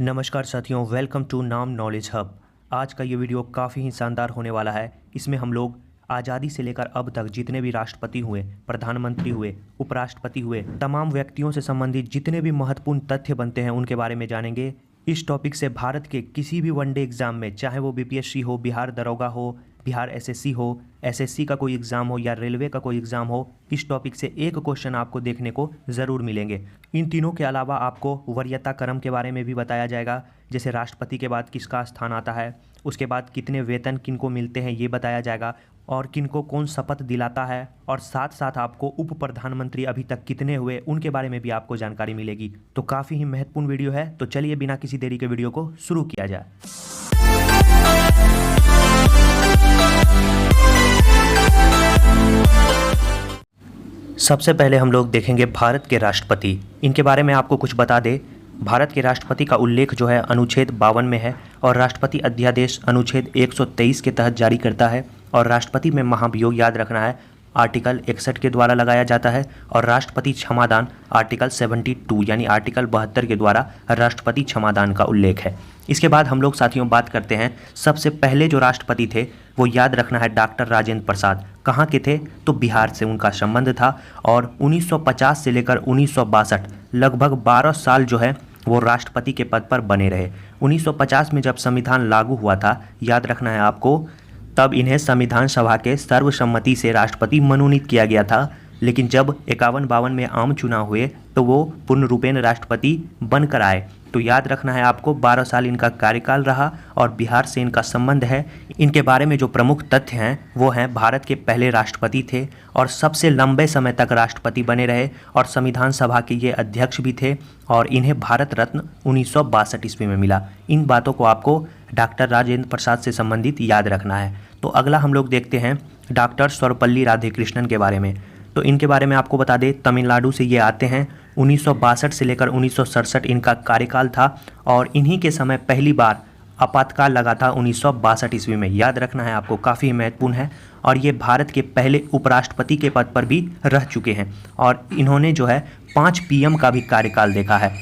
नमस्कार साथियों, welcome to नाम नॉलेज हब। आज का ये वीडियो काफ़ी ही शानदार होने वाला है। इसमें हम लोग आज़ादी से लेकर अब तक जितने भी राष्ट्रपति हुए, प्रधानमंत्री हुए, उपराष्ट्रपति हुए, तमाम व्यक्तियों से संबंधित जितने भी महत्वपूर्ण तथ्य बनते हैं उनके बारे में जानेंगे। इस टॉपिक से भारत के किसी भी वनडे एग्ज़ाम में, चाहे वो बीपीएससी हो, बिहार दरोगा हो, बिहार एसएससी हो, एसएससी का कोई एग्ज़ाम हो या रेलवे का कोई एग्ज़ाम हो, इस टॉपिक से एक क्वेश्चन आपको देखने को ज़रूर मिलेंगे। इन तीनों के अलावा आपको वरीयता क्रम के बारे में भी बताया जाएगा, जैसे राष्ट्रपति के बाद किसका स्थान आता है, उसके बाद कितने वेतन किनको मिलते हैं ये बताया जाएगा, और किनको कौन शपथ दिलाता है, और साथ साथ आपको उप प्रधानमंत्री अभी तक कितने हुए उनके बारे में भी आपको जानकारी मिलेगी। तो काफ़ी ही महत्वपूर्ण वीडियो है। तो चलिए बिना किसी देरी के वीडियो को शुरू किया जाए। सबसे पहले हम लोग देखेंगे भारत के राष्ट्रपति। इनके बारे में आपको कुछ बता दें। भारत के राष्ट्रपति का उल्लेख जो है अनुच्छेद 52 में है, और राष्ट्रपति अध्यादेश अनुच्छेद 123 के तहत जारी करता है। और राष्ट्रपति में महाभियोग याद रखना है आर्टिकल 61 के द्वारा लगाया जाता है, और राष्ट्रपति क्षमादान आर्टिकल 72 यानी आर्टिकल 72 के द्वारा राष्ट्रपति क्षमादान का उल्लेख है। इसके बाद हम लोग साथियों बात करते हैं, सबसे पहले जो राष्ट्रपति थे वो याद रखना है डॉक्टर राजेंद्र प्रसाद। कहाँ के थे? तो बिहार से उनका संबंध था, और 1950 से लेकर 1962 लगभग 12 साल जो है वो राष्ट्रपति के पद पर बने रहे। 1950 में जब संविधान लागू हुआ था, याद रखना है आपको, तब इन्हें संविधान सभा के सर्वसम्मति से राष्ट्रपति मनोनीत किया गया था। लेकिन जब 51-52 में आम चुनाव हुए तो वो पूर्ण रूपेण राष्ट्रपति बनकर आए। तो याद रखना है आपको 12 साल इनका कार्यकाल रहा, और बिहार से इनका संबंध है। इनके बारे में जो प्रमुख तथ्य हैं वो हैं भारत के पहले राष्ट्रपति थे, और सबसे लंबे समय तक राष्ट्रपति बने रहे, और संविधान सभा के ये अध्यक्ष भी थे, और इन्हें भारत रत्न 1962 ईस्वी में मिला। इन बातों को आपको डॉक्टर राजेंद्र प्रसाद से संबंधित याद रखना है। तो अगला हम लोग देखते हैं डॉक्टर सर्वपल्ली राधाकृष्णन के बारे में। तो इनके बारे में आपको बता दें, तमिलनाडु से ये आते हैं। 1962 से लेकर 1967 इनका कार्यकाल था, और इन्हीं के समय पहली बार आपातकाल लगा था 1962 ईस्वी में। याद रखना है आपको, काफ़ी महत्वपूर्ण है। और ये भारत के पहले उपराष्ट्रपति के पद पर भी रह चुके हैं, और इन्होंने जो है 5 पीएम का भी कार्यकाल देखा है।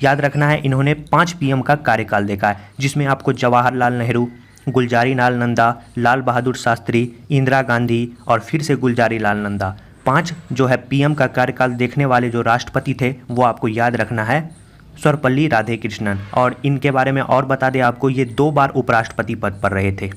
याद रखना है, इन्होंने 5 पीएम का कार्यकाल देखा है, जिसमें आपको जवाहरलाल नेहरू, गुलजारी लाल नंदा, लाल बहादुर शास्त्री, इंदिरा गांधी, और फिर से गुलजारी लाल नंदा, 5 जो है पीएम का कार्यकाल देखने वाले जो राष्ट्रपति थे वो आपको याद रखना है सर्वपल्ली राधाकृष्णन। और इनके बारे में और बता दें आपको, ये 2 बार उपराष्ट्रपति पद पर रहे थे,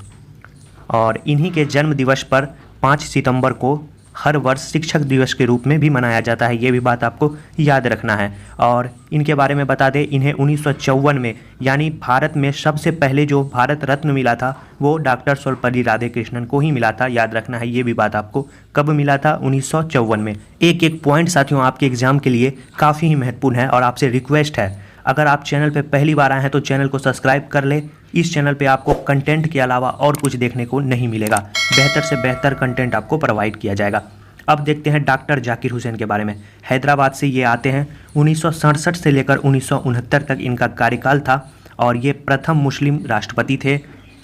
और इन्हीं के जन्म दिवस पर 5 सितंबर को हर वर्ष शिक्षक दिवस के रूप में भी मनाया जाता है। ये भी बात आपको याद रखना है। और इनके बारे में बता दें, इन्हें 1954 में यानी भारत में सबसे पहले जो भारत रत्न मिला था वो डॉक्टर सर्वपल्ली राधाकृष्णन को ही मिला था। याद रखना है, ये भी बात आपको कब मिला था? 1954 में। एक एक पॉइंट साथियों आपके एग्जाम के लिए काफ़ी ही महत्वपूर्ण है, और आपसे रिक्वेस्ट है, अगर आप चैनल पे पहली बार आए हैं तो चैनल को सब्सक्राइब कर ले। इस चैनल पे आपको कंटेंट के अलावा और कुछ देखने को नहीं मिलेगा। बेहतर से बेहतर कंटेंट आपको प्रोवाइड किया जाएगा। अब देखते हैं डॉक्टर जाकिर हुसैन के बारे में। हैदराबाद से ये आते हैं। 1967 से लेकर 1969 तक इनका कार्यकाल था, और ये प्रथम मुस्लिम राष्ट्रपति थे।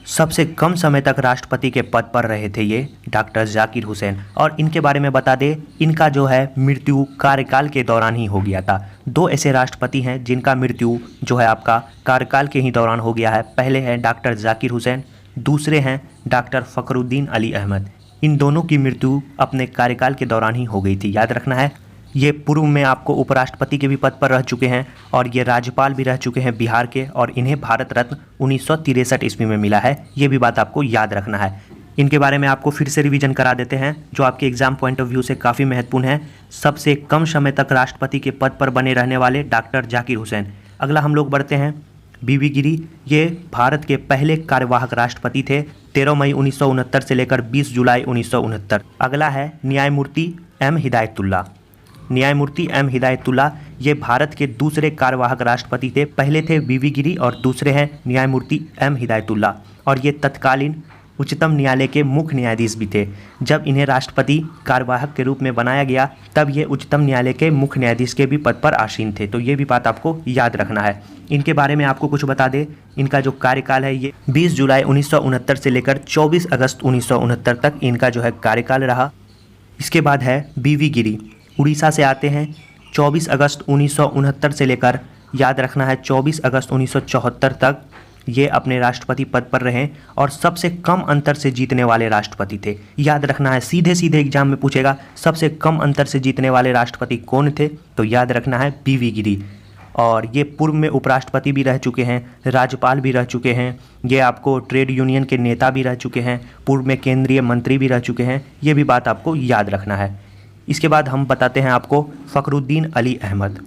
सबसे कम समय तक राष्ट्रपति के पद पर रहे थे ये डॉक्टर जाकिर हुसैन। और इनके बारे में बता दें, इनका जो है मृत्यु कार्यकाल के दौरान ही हो गया था। 2 ऐसे राष्ट्रपति हैं जिनका मृत्यु जो है आपका कार्यकाल के ही दौरान हो गया है। पहले हैं डॉक्टर जाकिर हुसैन, दूसरे हैं डॉक्टर फखरुद्दीन अली अहमद। इन दोनों की मृत्यु अपने कार्यकाल के दौरान ही हो गई थी। याद रखना है, ये पूर्व में आपको उपराष्ट्रपति के भी पद पर रह चुके हैं, और ये राज्यपाल भी रह चुके हैं बिहार के, और इन्हें भारत रत्न 1963 ईस्वी में मिला है। ये भी बात आपको याद रखना है। इनके बारे में आपको फिर से रिवीजन करा देते हैं, जो आपके एग्जाम पॉइंट ऑफ व्यू से काफ़ी महत्वपूर्ण है। सबसे कम समय तक राष्ट्रपति के पद पर बने रहने वाले डॉक्टर जाकिर हुसैन। अगला हम लोग बढ़ते हैं बीवी गिरी। ये भारत के पहले कार्यवाहक राष्ट्रपति थे, 13 मई 1969 से लेकर 20 जुलाई 1969। अगला है न्यायमूर्ति एम हिदायतुल्ला। न्यायमूर्ति एम हिदायतुल्ला ये भारत के दूसरे कार्यवाहक राष्ट्रपति थे। पहले थे बीवी गिरी, और दूसरे हैं न्यायमूर्ति एम हिदायतुल्ला, और ये तत्कालीन उच्चतम न्यायालय के मुख्य न्यायाधीश भी थे। जब इन्हें राष्ट्रपति कार्यवाहक के रूप में बनाया गया तब ये उच्चतम न्यायालय के मुख्य न्यायाधीश के भी पद पर आसीन थे। तो ये भी बात आपको याद रखना है। इनके बारे में आपको कुछ बता दें, इनका जो कार्यकाल है ये 20 जुलाई 1969 से लेकर 24 अगस्त 1969 तक इनका जो है कार्यकाल रहा। इसके बाद है बीवी गिरी, उड़ीसा से आते हैं। 24 अगस्त 1969 से लेकर याद रखना है 24 अगस्त 1974 तक ये अपने राष्ट्रपति पद पर रहे और सबसे कम अंतर से जीतने वाले राष्ट्रपति थे। याद रखना है, सीधे सीधे एग्जाम में पूछेगा सबसे कम अंतर से जीतने वाले राष्ट्रपति कौन थे, तो याद रखना है पीवी गिरी। और ये पूर्व में उपराष्ट्रपति भी रह चुके हैं, राज्यपाल भी रह चुके हैं, ये आपको ट्रेड यूनियन के नेता भी रह चुके हैं, पूर्व में केंद्रीय मंत्री भी रह चुके हैं। ये भी बात आपको याद रखना है। इसके बाद हम बताते हैं आपको फ़खरुद्दीन अली अहमद।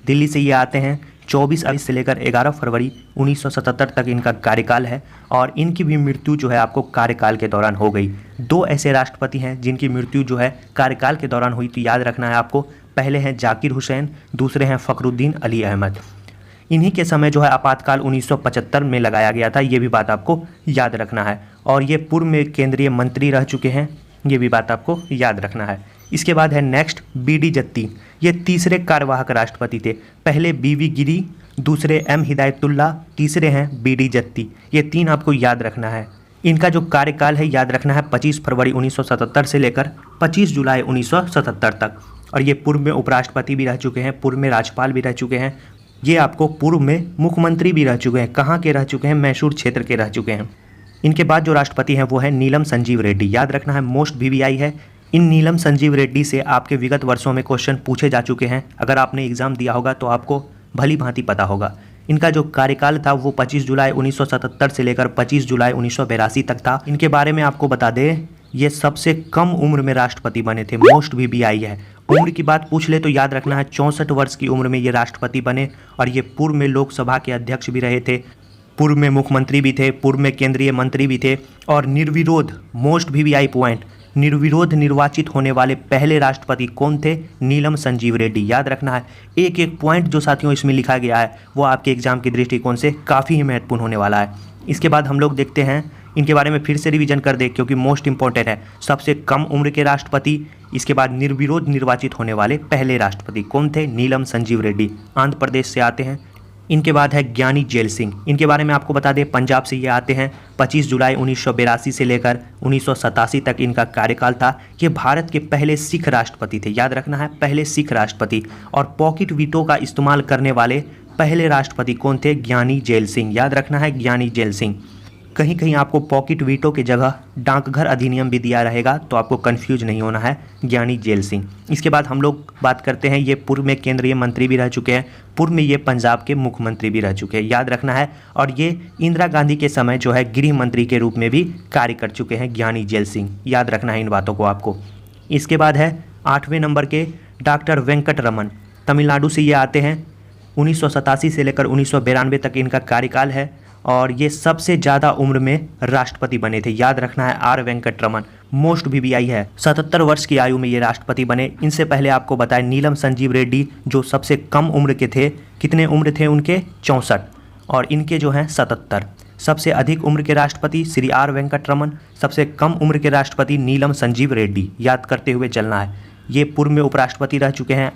दिल्ली से ये आते हैं। 24 अगस्त से लेकर 11 फरवरी 1977 तक इनका कार्यकाल है और इनकी भी मृत्यु जो है आपको कार्यकाल के दौरान हो गई। 2 ऐसे राष्ट्रपति हैं जिनकी मृत्यु जो है कार्यकाल के दौरान हुई, तो याद रखना है आपको। पहले हैं जाकिर हुसैन, दूसरे हैं फ़खरुद्दीन अली अहमद। इन्हीं के समय जो है आपातकाल 1975 में लगाया गया था, ये भी बात आपको याद रखना है। और ये पूर्व में केंद्रीय मंत्री रह चुके हैं, ये भी बात आपको याद रखना है। इसके बाद है नेक्स्ट बीडी जत्ती। ये तीसरे कार्यवाहक राष्ट्रपति थे। पहले बीवी गिरी, दूसरे एम हिदायतुल्ला, तीसरे हैं बीडी जत्ती। ये 3 आपको याद रखना है। इनका जो कार्यकाल है याद रखना है 25 फरवरी 1977 से लेकर 25 जुलाई 1977 तक। और ये पूर्व में उपराष्ट्रपति भी रह चुके हैं, पूर्व में राज्यपाल भी रह चुके हैं। ये आपको पूर्व में मुख्यमंत्री भी रह चुके हैं। कहाँ के रह चुके हैं? मैसूर क्षेत्र के रह चुके हैं। इनके बाद जो राष्ट्रपति हैं वो है नीलम संजीव रेड्डी। याद रखना है मोस्ट वीवीआई है। इन नीलम संजीव रेड्डी से आपके विगत वर्षों में क्वेश्चन पूछे जा चुके हैं। अगर आपने एग्ज़ाम दिया होगा तो आपको भली भांति पता होगा। इनका जो कार्यकाल था वो 25 जुलाई 1977 से लेकर 25 जुलाई 1982 तक था। इनके बारे में आपको बता दें, ये सबसे कम उम्र में राष्ट्रपति बने थे। मोस्ट वीवीआई है। उम्र की बात पूछ ले तो याद रखना है 64 वर्ष की उम्र में ये राष्ट्रपति बने। और ये पूर्व में लोकसभा के अध्यक्ष भी रहे थे, पूर्व में मुख्यमंत्री भी थे, पूर्व में केंद्रीय मंत्री भी थे। और निर्विरोध, मोस्ट वीवीआई पॉइंट, निर्विरोध निर्वाचित होने वाले पहले राष्ट्रपति कौन थे? नीलम संजीव रेड्डी। याद रखना है। एक एक पॉइंट जो साथियों इसमें लिखा गया है वो आपके एग्जाम के दृष्टिकोण से काफ़ी ही महत्वपूर्ण होने वाला है। इसके बाद हम लोग देखते हैं, इनके बारे में फिर से रिवीजन कर दे क्योंकि मोस्ट इंपॉर्टेंट है। सबसे कम उम्र के राष्ट्रपति, इसके बाद निर्विरोध निर्वाचित होने वाले पहले राष्ट्रपति कौन थे? नीलम संजीव रेड्डी, आंध्र प्रदेश से आते हैं। इनके बाद है ज्ञानी जैल सिंह। इनके बारे में आपको बता दें, पंजाब से ये आते हैं। 25 जुलाई 1982 से लेकर 1987 तक इनका कार्यकाल था। ये भारत के पहले सिख राष्ट्रपति थे। याद रखना है, पहले सिख राष्ट्रपति। और पॉकेट वीटो का इस्तेमाल करने वाले पहले राष्ट्रपति कौन थे? ज्ञानी जैल सिंह। याद रखना है, ज्ञानी जैल सिंह। कहीं कहीं आपको पॉकेट वीटो की जगह डाकघर अधिनियम भी दिया रहेगा, तो आपको कंफ्यूज नहीं होना है, ज्ञानी जैल सिंह। इसके बाद हम लोग बात करते हैं, ये पूर्व में केंद्रीय मंत्री भी रह चुके हैं, पूर्व में ये पंजाब के मुख्यमंत्री भी रह चुके हैं। याद रखना है। और ये इंदिरा गांधी के समय जो है गृह मंत्री के रूप में भी कार्य कर चुके हैं, ज्ञानी जैल सिंह। याद रखना है इन बातों को आपको। इसके बाद है 8वें नंबर के डॉक्टर वेंकट रमन। तमिलनाडु से ये आते हैं। 1987 से लेकर 1992 तक इनका कार्यकाल है और ये सबसे ज़्यादा उम्र में राष्ट्रपति बने थे। याद रखना है, R Venkataraman, most VVI है। 77 वर्ष की आयु में ये राष्ट्रपति बने। इनसे पहले आपको बताएं नीलम संजीव रेड्डी जो सबसे कम उम्र के थे, कितने उम्र थे उनके? 64, और इनके जो हैं 77। सबसे अधिक उम्र के राष्ट्रपति श्री आर वेंकट रमन, सबसे कम उम्र के राष्ट्रपति नीलम संजीव रेड्डी। याद करते हुए चलना है। ये पूर्व में उपराष्ट्रपति रह चुके हैं,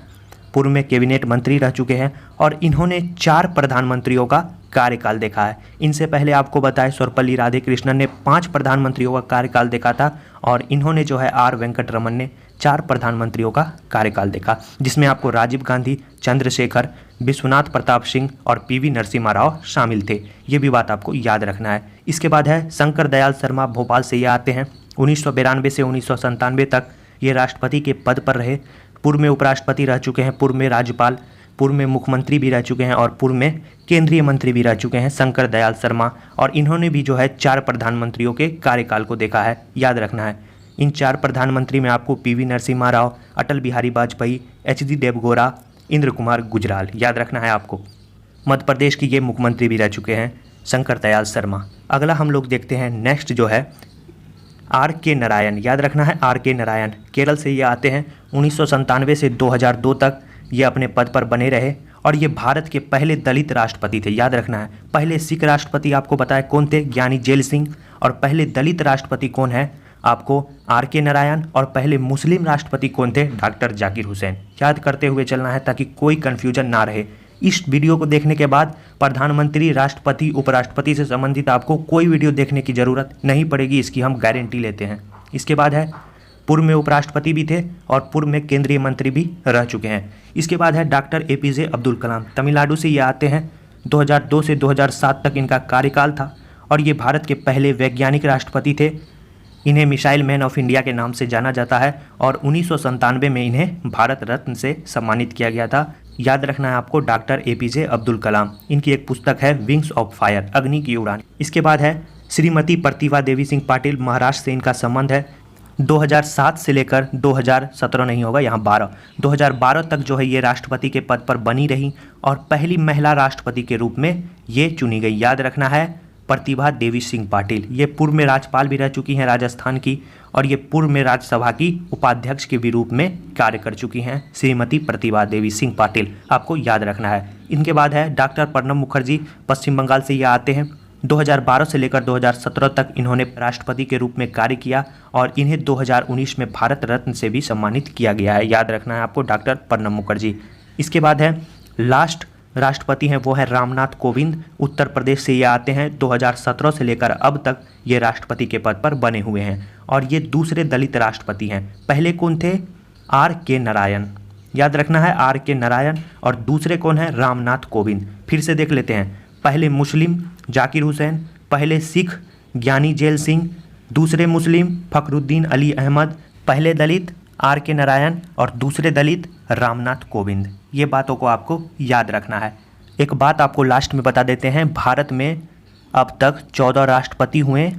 पूर्व में कैबिनेट मंत्री रह चुके हैं और इन्होंने 4 प्रधानमंत्रियों का कार्यकाल देखा है। इनसे पहले आपको बताएं, सर्वपल्ली राधाकृष्णन ने 5 प्रधानमंत्रियों का कार्यकाल देखा था और इन्होंने जो है आर वेंकट रमन ने 4 प्रधानमंत्रियों का कार्यकाल देखा, जिसमें आपको राजीव गांधी, चंद्रशेखर, विश्वनाथ प्रताप सिंह और पीवी नरसिम्हा राव शामिल थे। ये भी बात आपको याद रखना है। इसके बाद है शंकर दयाल शर्मा, भोपाल से ये आते हैं। 1992 से 1997 तक ये राष्ट्रपति के पद पर रहे। पूर्व में उपराष्ट्रपति रह चुके हैं, पूर्व में राज्यपाल, पूर्व में मुख्यमंत्री भी रह चुके हैं और पूर्व में केंद्रीय मंत्री भी रह चुके हैं शंकर दयाल शर्मा। और इन्होंने भी जो है 4 प्रधानमंत्रियों के कार्यकाल को देखा है। याद रखना है। इन 4 प्रधानमंत्री में आपको पीवी नरसिम्हा राव, अटल बिहारी वाजपेयी, एचडी देवगौड़ा, इंद्र कुमार गुजराल। याद रखना है आपको। मध्य प्रदेश की ये मुख्यमंत्री भी रह चुके हैं, शंकर दयाल शर्मा। अगला हम लोग देखते हैं, नेक्स्ट जो है आर के नारायण। याद रखना है, आर के नारायण, केरल से ये आते हैं। 1997 से 2002 तक ये अपने पद पर बने रहे और ये भारत के पहले दलित राष्ट्रपति थे। याद रखना है। पहले सिख राष्ट्रपति आपको बताए कौन थे? ज्ञानी जैल सिंह। और पहले दलित राष्ट्रपति कौन है? आपको आर के नारायण। और पहले मुस्लिम राष्ट्रपति कौन थे? डॉक्टर जाकिर हुसैन। याद करते हुए चलना है ताकि कोई कन्फ्यूजन ना रहे। इस वीडियो को देखने के बाद प्रधानमंत्री, राष्ट्रपति, उपराष्ट्रपति से संबंधित आपको कोई वीडियो देखने की ज़रूरत नहीं पड़ेगी, इसकी हम गारंटी लेते हैं। इसके बाद है पूर्व में उपराष्ट्रपति भी थे और पूर्व में केंद्रीय मंत्री भी रह चुके हैं। इसके बाद है डॉक्टर APJ अब्दुल कलाम। तमिलनाडु से ये आते हैं। 2002 से 2007 तक इनका कार्यकाल था और ये भारत के पहले वैज्ञानिक राष्ट्रपति थे। इन्हें मिसाइल मैन ऑफ इंडिया के नाम से जाना जाता है और 1997 में इन्हें भारत रत्न से सम्मानित किया गया था। याद रखना है आपको डॉक्टर APJ अब्दुल कलाम। इनकी एक पुस्तक है विंग्स ऑफ फायर, अग्नि की उड़ान। इसके बाद है श्रीमती प्रतिभा देवी सिंह पाटिल। महाराष्ट्र से इनका संबंध है। 2007 से लेकर 2017 नहीं होगा, यहाँ 2012 तक जो है ये राष्ट्रपति के पद पर बनी रही और पहली महिला राष्ट्रपति के रूप में ये चुनी गई। याद रखना है प्रतिभा देवी सिंह पाटिल। ये पूर्व में राज्यपाल भी रह चुकी हैं राजस्थान की और ये पूर्व में राज्यसभा की उपाध्यक्ष के भी रूप में कार्य कर चुकी हैं श्रीमती प्रतिभा देवी सिंह पाटिल, आपको याद रखना है। इनके बाद है डॉक्टर प्रणब मुखर्जी। पश्चिम बंगाल से ये आते हैं। 2012 से लेकर 2017 तक इन्होंने राष्ट्रपति के रूप में कार्य किया और इन्हें 2019 में भारत रत्न से भी सम्मानित किया गया है। याद रखना है आपको डॉक्टर प्रणब मुखर्जी। इसके बाद है लास्ट राष्ट्रपति हैं वो है रामनाथ कोविंद। उत्तर प्रदेश से ये आते हैं। 2017 से लेकर अब तक ये राष्ट्रपति के पद पर बने हुए हैं और ये दूसरे दलित राष्ट्रपति हैं। पहले कौन थे? RK नारायण। याद रखना है RK नारायण। और दूसरे कौन है? रामनाथ कोविंद। फिर से देख लेते हैं। पहले मुस्लिम जाकिर हुसैन, पहले सिख ज्ञानी जेल सिंह, दूसरे मुस्लिम फखरुद्दीन अली अहमद, पहले दलित RK नारायण और दूसरे दलित रामनाथ कोविंद। ये बातों को आपको याद रखना है। एक बात आपको लास्ट में बता देते हैं, भारत में अब तक 14 राष्ट्रपति हुए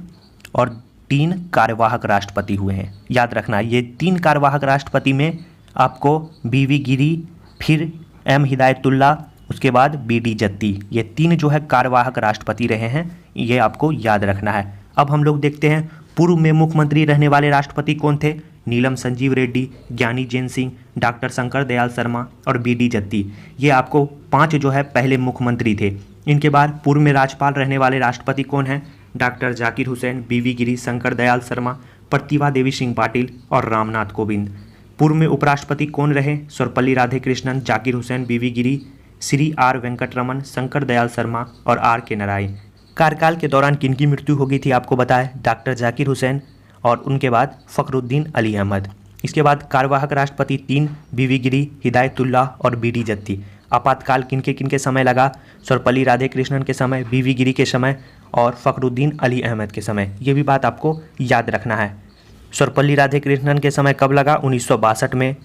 और 3 कार्यवाहक राष्ट्रपति हुए हैं। याद रखना ये 3 कार्यवाहक राष्ट्रपति में आपको BV गिरी, फिर M हिदायतुल्ला, उसके बाद BD जत्ती, ये 3 जो है कार्यवाहक राष्ट्रपति रहे हैं। ये आपको याद रखना है। अब हम लोग देखते हैं पूर्व में मुख्यमंत्री रहने वाले राष्ट्रपति कौन थे? नीलम संजीव रेड्डी, ज्ञानी जैन सिंह, डॉक्टर शंकर दयाल शर्मा और BD जत्ती। ये आपको 5 जो है पहले मुख्यमंत्री थे। इनके बाद पूर्व में राज्यपाल रहने वाले राष्ट्रपति कौन हैं? डॉक्टर जाकिर हुसैन, BV गिरी, शंकर दयाल शर्मा, प्रतिभा देवी सिंह पाटिल और रामनाथ कोविंद। पूर्व में उपराष्ट्रपति कौन रहे? सर्वपल्ली राधाकृष्णन, जाकिर हुसैन, BV गिरी, श्री R वेंकटरमन, शंकर दयाल शर्मा और RK नारायण। कार्यकाल के दौरान किनकी मृत्यु हो गई थी आपको बताएं? डॉक्टर जाकिर हुसैन और उनके बाद फखरुद्दीन अली अहमद। इसके बाद कार्यवाहक राष्ट्रपति 3 BV गिरी, हिदायतुल्ला और BD जत्ती। आपातकाल किनके समय लगा? सर्वपल्ली राधाकृष्णन के समय, BV गिरी के समय और फखरुद्दीन अली अहमद के समय। ये भी बात आपको याद रखना है। सर्वपल्ली राधाकृष्णन के समय कब लगा? 1962 में।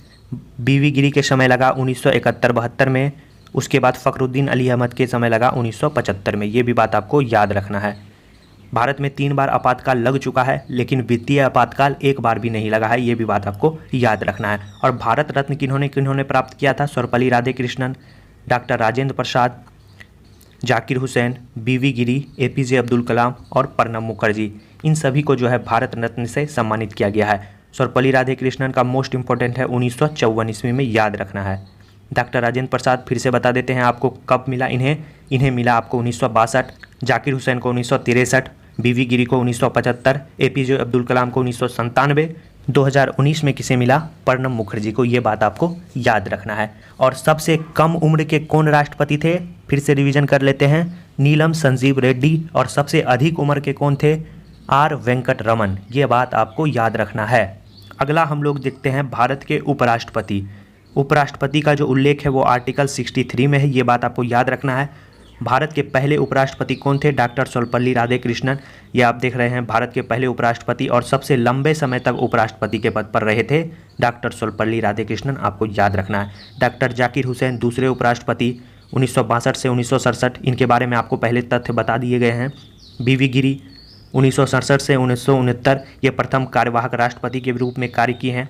BV गिरी के समय लगा 1971-72 में। उसके बाद फखरुद्दीन अली अहमद के समय लगा 1975 में। ये भी बात आपको याद रखना है। भारत में 3 बार आपातकाल लग चुका है लेकिन वित्तीय आपातकाल 1 बार भी नहीं लगा है। ये भी बात आपको याद रखना है। और भारत रत्न किन्होंने प्राप्त किया था? सर्वपल्ली राधाकृष्णन, डॉक्टर राजेंद्र प्रसाद, जाकिर हुसैन, BV गिरी, APJ अब्दुल कलाम और प्रणब मुखर्जी। इन सभी को जो है भारत रत्न से सम्मानित किया गया है। सर्वपल्ली राधाकृष्णन का मोस्ट इंपॉर्टेंट है 1954 ईस्वी में, याद रखना है। डॉक्टर राजेंद्र प्रसाद फिर से बता देते हैं आपको कब मिला इन्हें मिला आपको 1962, जाकिर हुसैन को 1963, BV गिरी को 1975, APJ अब्दुल कलाम को 1997, 2019 में किसे मिला? प्रणब मुखर्जी को। ये बात आपको याद रखना है। और सबसे कम उम्र के कौन राष्ट्रपति थे? फिर से रिवीजन कर लेते हैं। नीलम संजीव रेड्डी। और सबसे अधिक उम्र के कौन थे? R वेंकटरमन। ये बात आपको याद रखना है। अगला हम लोग देखते हैं भारत के उपराष्ट्रपति। उपराष्ट्रपति का जो उल्लेख है वो आर्टिकल 63 में है। ये बात आपको याद रखना है। भारत के पहले उपराष्ट्रपति कौन थे? डॉक्टर सर्वपल्ली राधाकृष्णन। ये आप देख रहे हैं भारत के पहले उपराष्ट्रपति और सबसे लंबे समय तक उपराष्ट्रपति के पद पर रहे थे डॉक्टर सर्वपल्ली राधाकृष्णन, आपको याद रखना है। डॉक्टर जाकिर हुसैन दूसरे उपराष्ट्रपति 1962 से 1967। इनके बारे में आपको पहले तथ्य बता दिए गए हैं। BV गिरी 1967 से 1969 ये प्रथम कार्यवाहक राष्ट्रपति के रूप में कार्य किए हैं।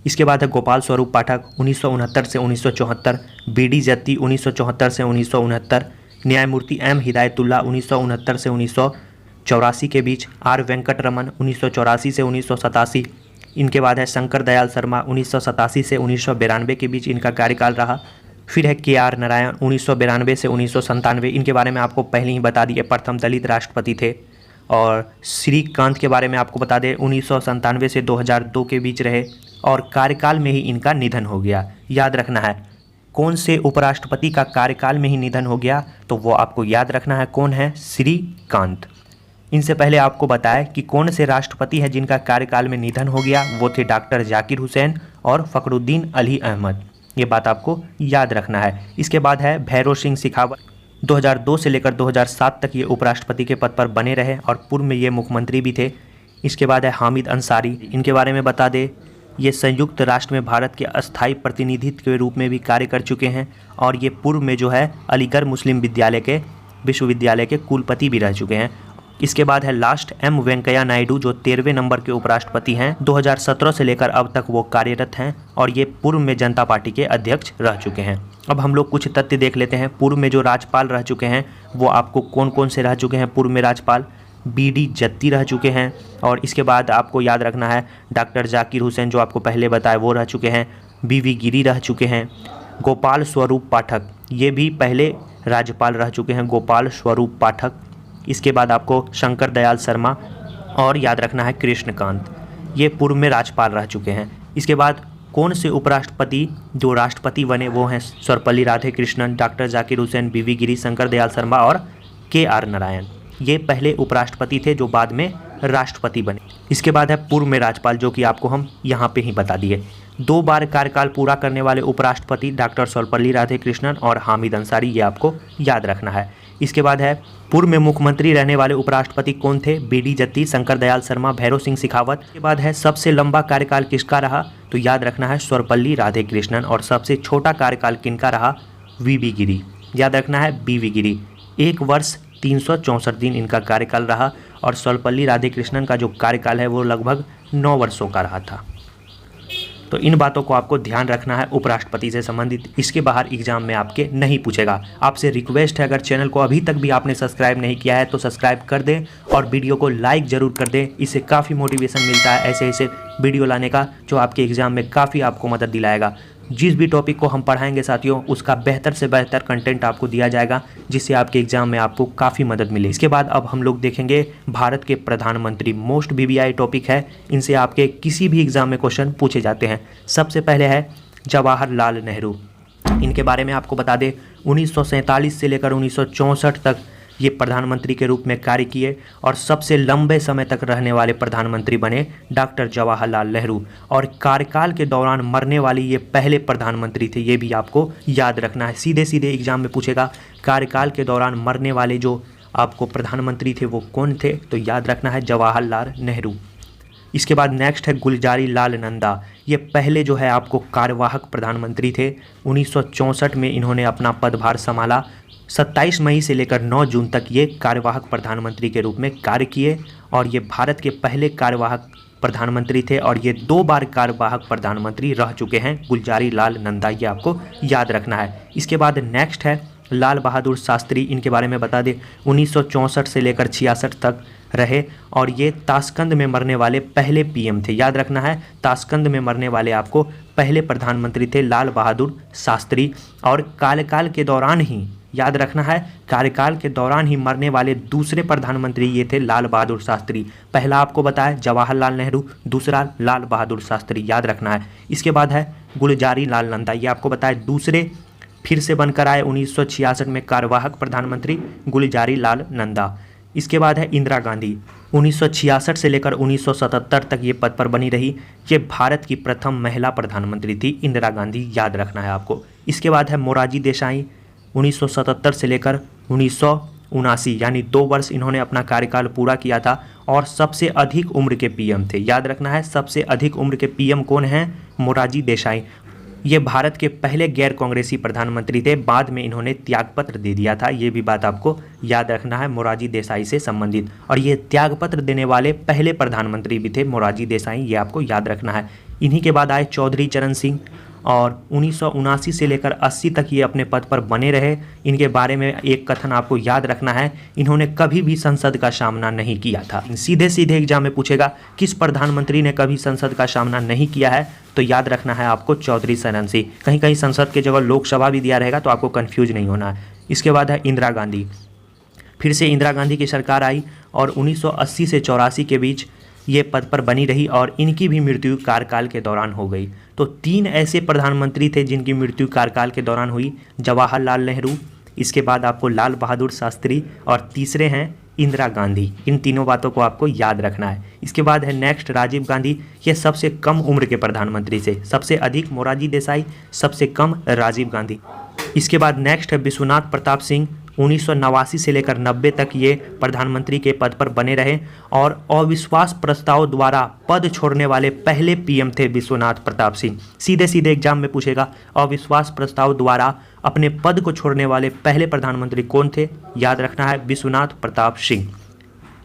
इसके बाद है गोपाल स्वरूप पाठक 1969 से 1974, BD जत्ती 1974 से 1969, न्यायमूर्ति M हिदायतुल्ला 1969 से 1984 के बीच, R वेंकटरमन 1984 से 1987। इनके बाद है शंकर दयाल शर्मा 1987 से 1992 के बीच इनका कार्यकाल रहा। फिर है KR नारायण 1992 से 1997। इनके बारे में आपको पहले ही बता दिए, प्रथम दलित राष्ट्रपति थे। और श्रीकांत के बारे में आपको बता दें 1997 से 2002 के बीच रहे और कार्यकाल में ही इनका निधन हो गया। याद रखना है कौन से उपराष्ट्रपति का कार्यकाल में ही निधन हो गया, तो वो आपको याद रखना है कौन है? श्रीकांत। इनसे पहले आपको बताया कि कौन से राष्ट्रपति हैं जिनका कार्यकाल में निधन हो गया, वो थे डॉक्टर जाकिर हुसैन और फ़खरुद्दीन अली अहमद। ये बात आपको याद रखना है। इसके बाद है भैरों सिंह शेखावत। 2002 से लेकर 2007 तक ये उपराष्ट्रपति के पद पर बने रहे और पूर्व में ये मुख्यमंत्री भी थे। इसके बाद है हामिद अंसारी। इनके बारे में बता दें, ये संयुक्त राष्ट्र में भारत के अस्थायी प्रतिनिधित्व के रूप में भी कार्य कर चुके हैं और ये पूर्व में जो है अलीगढ़ मुस्लिम विश्वविद्यालय के कुलपति भी रह चुके हैं। इसके बाद है लास्ट एम वेंकैया नायडू, जो 13वें नंबर के उपराष्ट्रपति हैं। 2017 से लेकर अब तक वो कार्यरत हैं और ये पूर्व में जनता पार्टी के अध्यक्ष रह चुके हैं। अब हम लोग कुछ तथ्य देख लेते हैं। पूर्व में जो राज्यपाल रह चुके हैं वो आपको कौन कौन से रह चुके हैं। पूर्व में राज्यपाल BD जत्ती रह चुके हैं और इसके बाद आपको याद रखना है डॉक्टर जाकिर हुसैन, जो आपको पहले बताया, वो रह चुके हैं। BV गिरी रह चुके हैं। गोपाल स्वरूप पाठक, ये भी पहले राज्यपाल रह चुके हैं, गोपाल स्वरूप पाठक। इसके बाद आपको शंकर दयाल शर्मा और याद रखना है कृष्णकांत, ये पूर्व में राज्यपाल रह चुके हैं। इसके बाद कौन से उपराष्ट्रपति जो राष्ट्रपति बने वो हैं सर्वपल्ली राधाकृष्णन, डॉक्टर जाकिर हुसैन, BV गिरी, शंकर दयाल शर्मा और KR नारायण। ये पहले उपराष्ट्रपति थे जो बाद में राष्ट्रपति बने। इसके बाद है पूर्व में राज्यपाल, जो कि आपको हम यहाँ पे ही बता दिए। 2 बार कार्यकाल पूरा करने वाले उपराष्ट्रपति डॉक्टर सर्वपल्ली राधाकृष्णन और हामिद अंसारी, ये आपको याद रखना है। इसके बाद है पूर्व में मुख्यमंत्री रहने वाले उपराष्ट्रपति कौन थे, BD जत्ती, शंकर दयाल शर्मा, भैरों सिंह शेखावत। इसके बाद है सबसे लंबा कार्यकाल किसका रहा, तो याद रखना है सर्वपल्ली राधाकृष्णन। और सबसे छोटा कार्यकाल किनका रहा, VV गिरी, याद रखना है BV गिरी। 1 वर्ष 364 दिन इनका कार्यकाल रहा और सर्वपल्ली राधाकृष्णन का जो कार्यकाल है वो लगभग 9 वर्षों का रहा था। तो इन बातों को आपको ध्यान रखना है उपराष्ट्रपति से संबंधित। इसके बाहर एग्जाम में आपके नहीं पूछेगा। आपसे रिक्वेस्ट है, अगर चैनल को अभी तक भी आपने सब्सक्राइब नहीं किया है तो सब्सक्राइब कर दें और वीडियो को लाइक ज़रूर कर दें। इससे काफ़ी मोटिवेशन मिलता है ऐसे ऐसे वीडियो लाने का, जो आपके एग्ज़ाम में काफ़ी आपको मदद दिलाएगा। जिस भी टॉपिक को हम पढ़ाएंगे साथियों, उसका बेहतर से बेहतर कंटेंट आपको दिया जाएगा, जिससे आपके एग्जाम में आपको काफ़ी मदद मिले। इसके बाद अब हम लोग देखेंगे भारत के प्रधानमंत्री। मोस्ट BBI टॉपिक है, इनसे आपके किसी भी एग्जाम में क्वेश्चन पूछे जाते हैं। सबसे पहले है जवाहरलाल नेहरू। इनके बारे में आपको बता दें, 1947 से लेकर 1964 तक ये प्रधानमंत्री के रूप में कार्य किए और सबसे लंबे समय तक रहने वाले प्रधानमंत्री बने डॉक्टर जवाहरलाल नेहरू। और कार्यकाल के दौरान मरने वाले ये पहले प्रधानमंत्री थे, ये भी आपको याद रखना है। सीधे सीधे एग्जाम में पूछेगा कार्यकाल के दौरान मरने वाले जो आपको प्रधानमंत्री थे वो कौन थे, तो याद रखना है जवाहरलाल नेहरू। इसके बाद नेक्स्ट है गुलजारी लाल नंदा। ये पहले जो है आपको कार्यवाहक प्रधानमंत्री थे। 1964 में इन्होंने अपना पदभार संभाला। 27 मई से लेकर 9 जून तक ये कार्यवाहक प्रधानमंत्री के रूप में कार्य किए और ये भारत के पहले कार्यवाहक प्रधानमंत्री थे और ये 2 बार कार्यवाहक प्रधानमंत्री रह चुके हैं, गुलजारी लाल नंदा, ये आपको याद रखना है। इसके बाद नेक्स्ट है लाल बहादुर शास्त्री। इनके बारे में बता दें, 1964 से लेकर 66 तक रहे और ये ताशकंद में मरने वाले पहले PM थे। याद रखना है, ताशकंद में मरने वाले आपको पहले प्रधानमंत्री थे लाल बहादुर शास्त्री। और कार्यकाल के दौरान ही, याद रखना है, कार्यकाल के दौरान ही मरने वाले दूसरे प्रधानमंत्री ये थे लाल बहादुर शास्त्री। पहला आपको बताया जवाहरलाल नेहरू, दूसरा लाल बहादुर शास्त्री, याद रखना है। इसके बाद है गुलजारी लाल नंदा। ये आपको बताया दूसरे फिर से बनकर आए 1966 में कार्यवाहक प्रधानमंत्री गुलजारी लाल नंदा। इसके बाद है इंदिरा गांधी। 1966 से लेकर 1977 तक ये पद पर बनी रही। ये भारत की प्रथम महिला प्रधानमंत्री थी इंदिरा गांधी, याद रखना है आपको। इसके बाद है मोरारजी देसाई। 1977 से लेकर 1979 यानी 2 वर्ष इन्होंने अपना कार्यकाल पूरा किया था और सबसे अधिक उम्र के PM थे। याद रखना है, सबसे अधिक उम्र के PM कौन हैं, मोरारजी देसाई। ये भारत के पहले गैर कांग्रेसी प्रधानमंत्री थे, बाद में इन्होंने त्यागपत्र दे दिया था। ये भी बात आपको याद रखना है मोरारजी देसाई से संबंधित। और ये त्यागपत्र देने वाले पहले प्रधानमंत्री भी थे मोरारजी देसाई, ये आपको याद रखना है। इन्हीं के बाद आए चौधरी चरण सिंह और 1979 से लेकर 80 तक ये अपने पद पर बने रहे। इनके बारे में एक कथन आपको याद रखना है, इन्होंने कभी भी संसद का सामना नहीं किया था। सीधे सीधे एग्जाम में पूछेगा किस प्रधानमंत्री ने कभी संसद का सामना नहीं किया है, तो याद रखना है आपको चौधरी चरण सिंह। कहीं कहीं संसद के जगह लोकसभा भी दिया रहेगा, तो आपको कन्फ्यूज नहीं होना है। इसके बाद है इंदिरा गांधी। फिर से इंदिरा गांधी की सरकार आई और 1980 से 84 के बीच ये पद पर बनी रही और इनकी भी मृत्यु कार्यकाल के दौरान हो गई। तो 3 ऐसे प्रधानमंत्री थे जिनकी मृत्यु कार्यकाल के दौरान हुई, जवाहरलाल नेहरू, इसके बाद आपको लाल बहादुर शास्त्री और तीसरे हैं इंदिरा गांधी। इन तीनों बातों को आपको याद रखना है। इसके बाद है नेक्स्ट राजीव गांधी, ये सबसे कम उम्र के प्रधानमंत्री से, सबसे अधिक मोरारजी देसाई, सबसे कम राजीव गांधी। इसके बाद नेक्स्ट है विश्वनाथ प्रताप सिंह, 1989 से लेकर 90 तक ये प्रधानमंत्री के पद पर बने रहे और अविश्वास प्रस्ताव द्वारा पद छोड़ने वाले पहले पीएम थे विश्वनाथ प्रताप सिंह। सीधे सीधे एग्जाम में पूछेगा, अविश्वास प्रस्ताव द्वारा अपने पद को छोड़ने वाले पहले प्रधानमंत्री कौन थे? याद रखना है, विश्वनाथ प्रताप सिंह।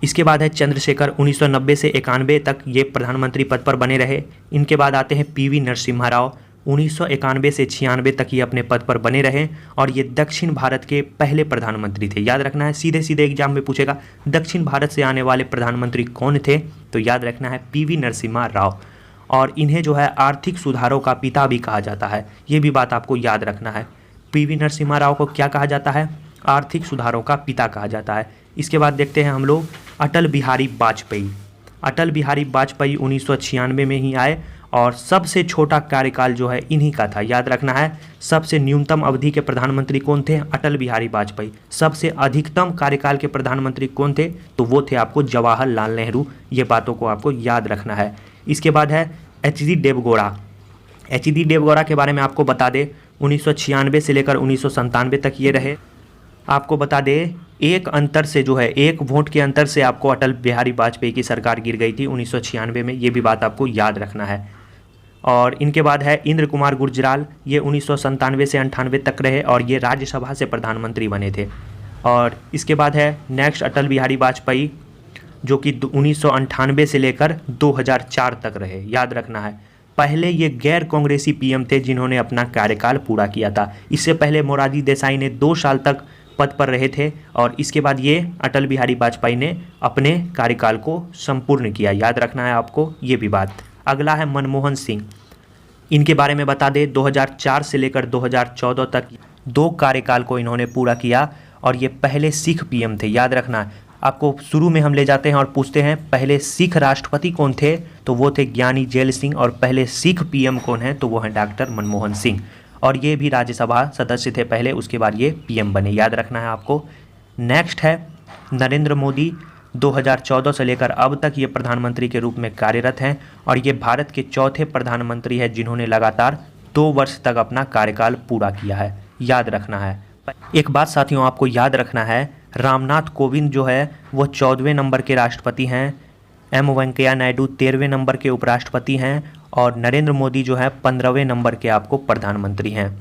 इसके बाद है चंद्रशेखर, 1990 से 91 तक ये प्रधानमंत्री पद पर बने रहे। इनके बाद आते हैं पीवी नरसिम्हा राव, 1991 से 96 तक ये अपने पद पर बने रहे और ये दक्षिण भारत के पहले प्रधानमंत्री थे। याद रखना है, सीधे सीधे एग्जाम में पूछेगा दक्षिण भारत से आने वाले प्रधानमंत्री कौन थे? तो याद रखना है पीवी नरसिम्हा राव। और इन्हें जो है आर्थिक सुधारों का पिता भी कहा जाता है, ये भी बात आपको याद रखना है। पीवी नरसिम्हा राव को क्या कहा जाता है? आर्थिक सुधारों का पिता कहा जाता है। इसके बाद देखते हैं हम लोग अटल बिहारी वाजपेयी। अटल बिहारी वाजपेयी 1996 में ही आए और सबसे छोटा कार्यकाल जो है इन्हीं का था। याद रखना है, सबसे न्यूनतम अवधि के प्रधानमंत्री कौन थे? अटल बिहारी वाजपेयी। सबसे अधिकतम कार्यकाल के प्रधानमंत्री कौन थे? तो वो थे आपको जवाहरलाल नेहरू। ये बातों को आपको याद रखना है। इसके बाद है एच.डी. देवगौड़ा। एच.डी. देवगौड़ा के बारे में आपको बता दें, 1996 से लेकर 1997 तक ये रहे। आपको बता दें, एक अंतर से जो है, एक वोट के अंतर से आपको अटल बिहारी वाजपेयी की सरकार गिर गई थी 1996 में। ये भी बात आपको याद रखना है। और इनके बाद है इंद्र कुमार गुजराल, ये 1997 से 98 तक रहे और ये राज्यसभा से प्रधानमंत्री बने थे। और इसके बाद है नेक्स्ट अटल बिहारी वाजपेयी, जो कि 1998 से लेकर 2004 तक रहे। याद रखना है, पहले ये गैर कांग्रेसी पीएम थे जिन्होंने अपना कार्यकाल पूरा किया था। इससे पहले मोरारजी देसाई ने 2 साल तक पद पर रहे थे और इसके बाद ये अटल बिहारी वाजपेयी ने अपने कार्यकाल को संपूर्ण किया। याद रखना है आपको ये भी बात। अगला है मनमोहन सिंह। इनके बारे में बता दें, 2004 से लेकर 2014 तक 2 कार्यकाल को इन्होंने पूरा किया और ये पहले सिख पीएम थे। याद रखना है, आपको शुरू में हम ले जाते हैं और पूछते हैं पहले सिख राष्ट्रपति कौन थे? तो वो थे ज्ञानी जैल सिंह। और पहले सिख पीएम कौन है? तो वो हैं डॉक्टर मनमोहन सिंह। और ये भी राज्यसभा सदस्य थे पहले, उसके बाद ये पीएम बने। याद रखना है आपको। नेक्स्ट है नरेंद्र मोदी, 2014 से लेकर अब तक ये प्रधानमंत्री के रूप में कार्यरत हैं और ये भारत के चौथे प्रधानमंत्री हैं जिन्होंने लगातार 2 वर्ष तक अपना कार्यकाल पूरा किया है। याद रखना है। एक बात साथियों आपको याद रखना है, रामनाथ कोविंद जो है वो 14वें नंबर के राष्ट्रपति हैं, एम वेंकैया नायडू 13वें नंबर के उपराष्ट्रपति हैं और नरेंद्र मोदी जो है 15वें नंबर के आपको प्रधानमंत्री हैं।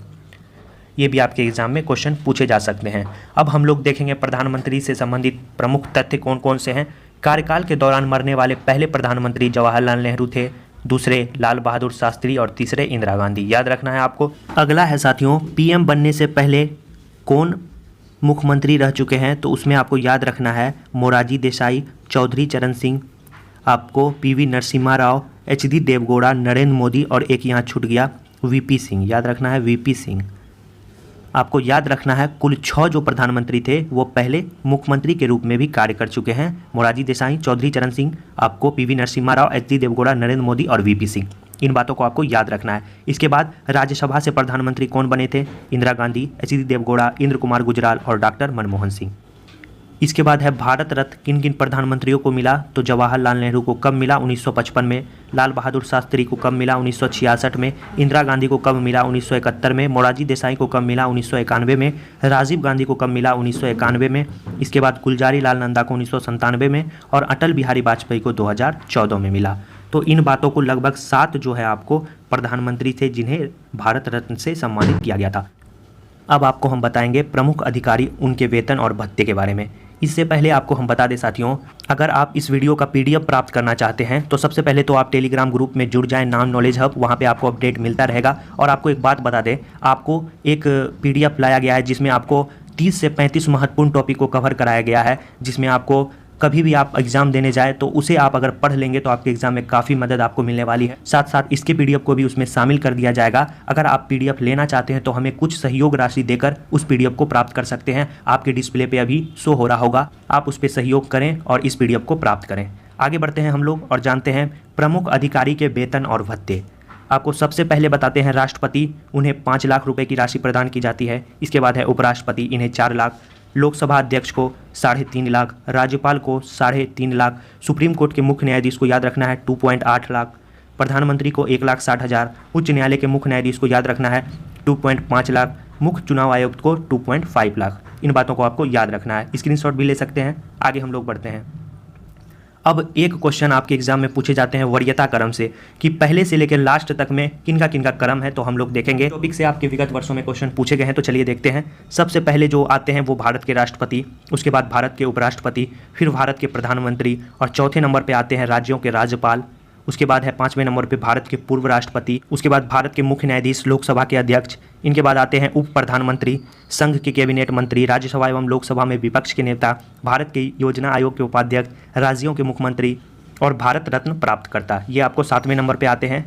ये भी आपके एग्जाम में क्वेश्चन पूछे जा सकते हैं। अब हम लोग देखेंगे प्रधानमंत्री से संबंधित प्रमुख तथ्य कौन कौन से हैं। कार्यकाल के दौरान मरने वाले पहले प्रधानमंत्री जवाहरलाल नेहरू थे, दूसरे लाल बहादुर शास्त्री और तीसरे इंदिरा गांधी। याद रखना है आपको। अगला है साथियों, पीएम बनने से पहले कौन मुख्यमंत्री रह चुके हैं? तो उसमें आपको याद रखना है मोरारजी देसाई, चौधरी चरण सिंह, आपको पीवी नरसिम्हा राव, एच.डी. देवगौड़ा, नरेंद्र मोदी और एक यहाँ छूट गया वीपी सिंह। याद रखना है वीपी सिंह। आपको याद रखना है कुल 6 जो प्रधानमंत्री थे वो पहले मुख्यमंत्री के रूप में भी कार्य कर चुके हैं। मोरारजी देसाई, चौधरी चरण सिंह, आपको पीवी नरसिम्हा राव, एच.डी. देवगौड़ा, नरेंद्र मोदी और वीपी सिंह। इन बातों को आपको याद रखना है। इसके बाद राज्यसभा से प्रधानमंत्री कौन बने थे? इंदिरा गांधी, एच.डी. देवगौड़ा, इंद्र कुमार गुजराल और डॉक्टर मनमोहन सिंह। इसके बाद है भारत रत्न किन किन प्रधानमंत्रियों को मिला? तो जवाहरलाल नेहरू को कब मिला? 1955 में। लाल बहादुर शास्त्री को कब मिला? 1966 में। इंदिरा गांधी को कब मिला? 1971 में। मोरारजी देसाई को कब मिला? 1991 में। राजीव गांधी को कब मिला? 1991 में। इसके बाद गुलजारी लाल नंदा को 1997 में और अटल बिहारी वाजपेयी को 2014 में मिला। तो इन बातों को लगभग 7 जो है आपको प्रधानमंत्री थे जिन्हें भारत रत्न से सम्मानित किया गया था। अब आपको हम बताएंगे प्रमुख अधिकारी, उनके वेतन और भत्ते के बारे में। इससे पहले आपको हम बता दें साथियों, अगर आप इस वीडियो का पीडीएफ प्राप्त करना चाहते हैं तो सबसे पहले तो आप टेलीग्राम ग्रुप में जुड़ जाएं, नाम नॉलेज हब। वहाँ पे आपको अपडेट मिलता रहेगा। और आपको एक बात बता दें, आपको एक पीडीएफ लाया गया है जिसमें आपको 30 से 35 महत्वपूर्ण टॉपिक को कवर कराया गया है, जिसमें आपको कभी भी आप एग्जाम देने जाए तो उसे आप अगर पढ़ लेंगे तो आपके एग्जाम में काफ़ी मदद आपको मिलने वाली है। साथ साथ इसके पीडीएफ को भी उसमें शामिल कर दिया जाएगा। अगर आप पीडीएफ लेना चाहते हैं तो हमें कुछ सहयोग राशि देकर उस पीडीएफ को प्राप्त कर सकते हैं। आपके डिस्प्ले पे अभी शो हो रहा होगा, आप उस पर सहयोग करें और इस पीडीएफ को प्राप्त करें। आगे बढ़ते हैं हम लोग और जानते हैं प्रमुख अधिकारी के वेतन और भत्ते। आपको सबसे पहले बताते हैं राष्ट्रपति, उन्हें 5 लाख रुपए की राशि प्रदान की जाती है। इसके बाद है उपराष्ट्रपति, इन्हें 4 लाख। लोकसभा अध्यक्ष को 3.5 लाख, राज्यपाल को 3.5 लाख, सुप्रीम कोर्ट के मुख्य न्यायाधीश को याद रखना है 2.8 लाख, प्रधानमंत्री को 1,60,000, उच्च न्यायालय के मुख्य न्यायाधीश को याद रखना है 2.5 लाख, मुख्य चुनाव आयुक्त को 2.5 लाख। इन बातों को आपको याद रखना है, स्क्रीनशॉट भी ले सकते हैं। आगे हम लोग बढ़ते हैं। अब एक क्वेश्चन आपके एग्जाम में पूछे जाते हैं वरीयता क्रम से कि पहले से लेकर लास्ट तक में किनका किनका क्रम है, तो हम लोग देखेंगे। टॉपिक से आपके विगत वर्षों में क्वेश्चन पूछे गए हैं, तो चलिए देखते हैं। सबसे पहले जो आते हैं वो भारत के राष्ट्रपति, उसके बाद भारत के उपराष्ट्रपति, फिर भारत के प्रधानमंत्री, और चौथे नंबर पर आते हैं राज्यों के राज्यपाल। उसके बाद है 5वें नंबर पे भारत के पूर्व राष्ट्रपति, उसके बाद भारत के मुख्य न्यायाधीश, लोकसभा के अध्यक्ष। इनके बाद आते हैं उप प्रधानमंत्री, संघ के कैबिनेट मंत्री, राज्यसभा एवं लोकसभा में विपक्ष के नेता, भारत के योजना आयोग के उपाध्यक्ष, राज्यों के मुख्यमंत्री और भारत रत्न प्राप्तकर्ता। ये आपको 7वें नंबर पे आते हैं।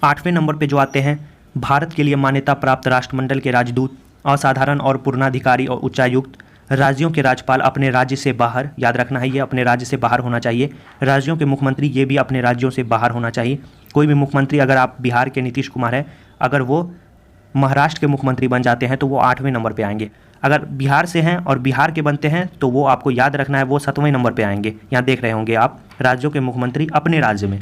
8वें नंबर पे जो आते हैं भारत के लिए मान्यता प्राप्त राष्ट्रमंडल के राजदूत, असाधारण और पूर्णाधिकारी और उच्चायुक्त, राज्यों के राज्यपाल अपने राज्य से बाहर, याद रखना है ये अपने राज्य से बाहर होना चाहिए, राज्यों के मुख्यमंत्री ये भी अपने राज्यों से बाहर होना चाहिए। कोई भी मुख्यमंत्री, अगर आप बिहार के नीतीश कुमार है, अगर वो महाराष्ट्र के मुख्यमंत्री बन जाते हैं तो वो 8वें नंबर पे आएंगे। अगर बिहार से हैं और बिहार के बनते हैं तो वो आपको याद रखना है वो 7वें नंबर पे आएंगे। यहाँ देख रहे होंगे आप, राज्यों के मुख्यमंत्री अपने राज्य में।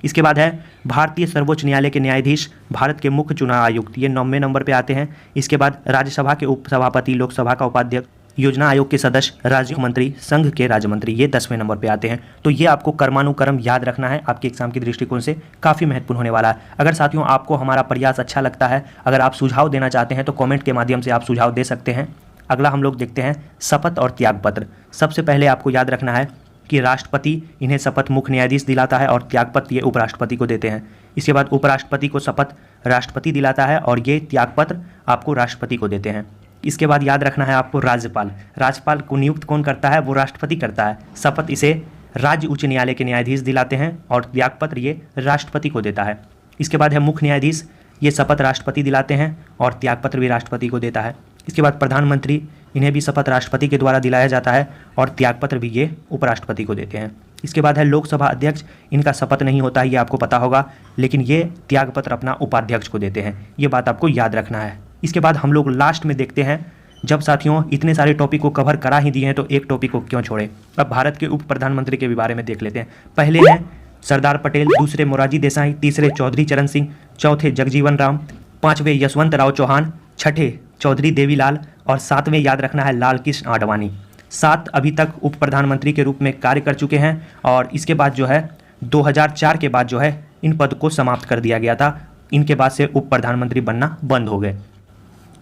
इसके बाद है भारतीय सर्वोच्च न्यायालय के न्यायाधीश, भारत के मुख्य चुनाव आयुक्त, ये 9वें नंबर पे आते हैं। इसके बाद राज्यसभा के उपसभापति, लोकसभा का उपाध्यक्ष, योजना आयोग के सदस्य, राज्य मंत्री, संघ के राज्य मंत्री, ये 10वें नंबर पे आते हैं। तो ये आपको क्रमानुक्रम याद रखना है, आपके एग्जाम के दृष्टिकोण से काफ़ी महत्वपूर्ण होने वाला है। अगर साथियों आपको हमारा प्रयास अच्छा लगता है, अगर आप सुझाव देना चाहते हैं तो कमेंट के माध्यम से आप सुझाव दे सकते हैं। अगला हम लोग देखते हैं शपथ और त्यागपत्र। सबसे पहले आपको याद रखना है कि राष्ट्रपति इन्हें शपथ मुख्य न्यायाधीश दिलाता है और त्यागपत्र ये उपराष्ट्रपति को देते हैं। इसके बाद उपराष्ट्रपति को शपथ राष्ट्रपति दिलाता है और ये त्यागपत्र आपको राष्ट्रपति को देते हैं। इसके बाद याद रखना है आपको राज्यपाल, राज्यपाल को नियुक्त कौन करता है, वो राष्ट्रपति करता है। शपथ इसे राज्य उच्च न्यायालय के न्यायाधीश दिलाते हैं और त्यागपत्र ये राष्ट्रपति को देता है। इसके बाद है मुख्य न्यायाधीश, ये शपथ राष्ट्रपति दिलाते हैं और त्यागपत्र भी राष्ट्रपति को देता है। इसके बाद प्रधानमंत्री, इन्हें भी शपथ राष्ट्रपति के द्वारा दिलाया जाता है और त्यागपत्र भी ये उपराष्ट्रपति को देते हैं। इसके बाद है लोकसभा अध्यक्ष, इनका शपथ नहीं होता है, ये आपको पता होगा, लेकिन ये त्यागपत्र अपना उपाध्यक्ष को देते हैं। ये बात आपको याद रखना है। इसके बाद हम लोग लास्ट में देखते हैं, जब साथियों इतने सारे टॉपिक को कवर करा ही दिए हैं तो एक टॉपिक को क्यों छोड़े। अब भारत के उप प्रधानमंत्री के बारे में देख लेते हैं। पहले हैं सरदार पटेल, दूसरे मोरारजी देसाई, तीसरे चौधरी चरण सिंह, चौथे जगजीवन राम, 5वें यशवंत राव चौहान, 6ठे चौधरी देवीलाल और 7वें याद रखना है लाल कृष्ण आडवाणी। 7 अभी तक उप प्रधानमंत्री के रूप में कार्य कर चुके हैं और इसके बाद जो है 2004 के बाद जो है इन पद को समाप्त कर दिया गया था। इनके बाद से उप प्रधानमंत्री बनना बंद हो गए।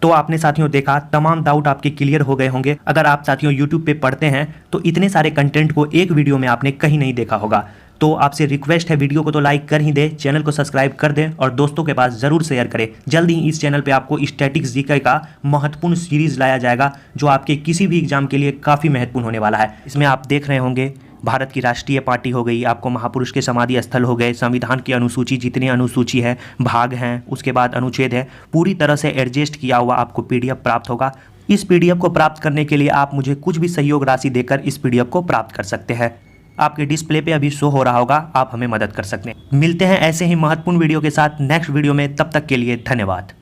तो आपने साथियों देखा, तमाम डाउट आपके क्लियर हो गए होंगे। अगर आप साथियों YouTube पे पढ़ते हैं तो इतने सारे कंटेंट को एक वीडियो में आपने कहीं नहीं देखा होगा। तो आपसे रिक्वेस्ट है, वीडियो को तो लाइक कर ही दें, चैनल को सब्सक्राइब कर दें और दोस्तों के पास ज़रूर शेयर करें। जल्दी ही इस चैनल पे आपको स्टैटिक्स जीके का महत्वपूर्ण सीरीज़ लाया जाएगा जो आपके किसी भी एग्जाम के लिए काफ़ी महत्वपूर्ण होने वाला है। इसमें आप देख रहे होंगे भारत की राष्ट्रीय पार्टी हो गई, आपको महापुरुष के समाधि स्थल हो गए, संविधान की अनुसूची, जितनी अनुसूची है, भाग हैं, उसके बाद अनुच्छेद है, पूरी तरह से एडजस्ट किया हुआ आपको PDF प्राप्त होगा। इस PDF को प्राप्त करने के लिए आप मुझे कुछ भी सहयोग राशि देकर इस PDF को प्राप्त कर सकते हैं। आपके डिस्प्ले पे अभी शो हो रहा होगा, आप हमें मदद कर सकते हैं। मिलते हैं ऐसे ही महत्वपूर्ण वीडियो के साथ नेक्स्ट वीडियो में, तब तक के लिए धन्यवाद।